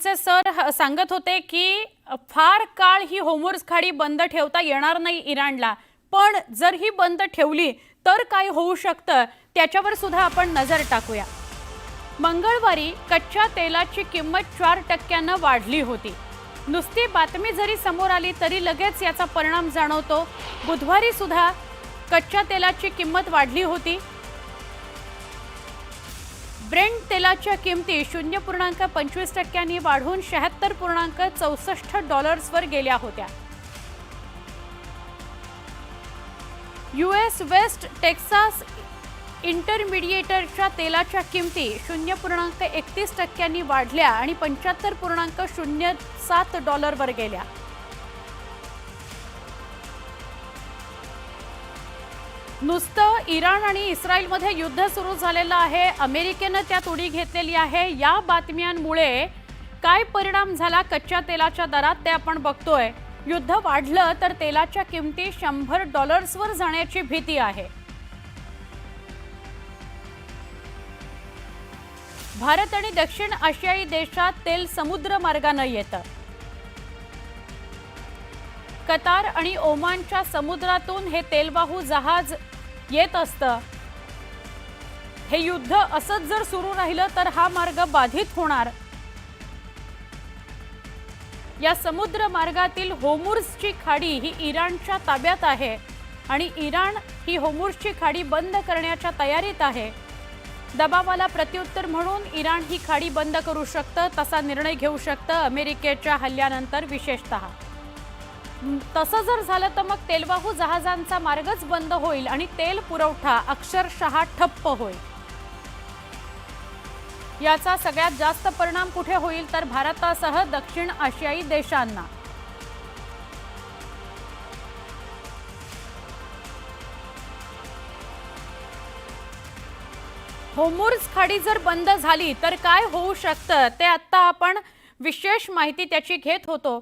आमचे सर सांगत होते की फार काळ ही होर्मुझ खाडी बंद ठेवता येणार नाही इराणला, पण जर ही बंद ठेवली तर काय होऊ शकतं त्याच्यावर सुद्धा आपण नजर टाकूया। मंगळवारी कच्च्या तेलाची किंमत 4% वाढली होती। नुसती बातमी जरी समोर आली तरी लगेच याचा परिणाम जाणवतो। बुधवारी सुद्धा कच्च्या तेलाची किंमत वाढली होती। ब्रेंट तेलाच्या किमती 0.25% वाढून $76.64 वर गेल्या होत्या। यूएस वेस्ट टेक्सास इंटरमिडिएटच्या तेलाच्या किमती 0.31% वाढल्या आणि $75.07 वर गेल्या। नुसतं इराण आणि इस्रायलमध्ये युद्ध सुरू झालेलं आहे, अमेरिकेने त्यात उडी घेतलेली आहे। या बातम्यांमुळे काय परिणाम झाला कच्च्या तेलाच्या दरात ते आपण बघतोय। युद्ध वाढलं तर तेलाच्या किमती $100 वर जाण्याची भीती आहे। भारत आणि दक्षिण आशियाई देशात तेल समुद्र मार्गाने येतं। कतार आणि ओमानच्या समुद्रातून हे तेलवाहू जहाज येत असतं। हे युद्ध असंच जर सुरू राहिलं तर हा मार्ग बाधित होणार। या समुद्र मार्गातील होर्मुझची खाडी ही इराणच्या ताब्यात आहे आणि इराण ही होर्मुझची खाडी बंद करण्याच्या तयारीत आहे। दबावाला प्रत्युत्तर म्हणून इराण ही खाडी बंद करू शकतं, तसा निर्णय घेऊ शकतं अमेरिकेच्या हल्ल्यानंतर। विशेषतः तसं जर झालं तर मग तेलवाहू जहाजांचा मार्गच बंद होईल आणि तेल पुरवठा अक्षरशः ठप्प होईल। याचा सगळ्यात जास्त परिणाम कुठे होईल तर भारतासह दक्षिण आशियाई देशांना। होर्मुझ खाडी जर बंद झाली तर काय होऊ शकतं ते आता आपण विशेष माहिती त्याची घेत होतो।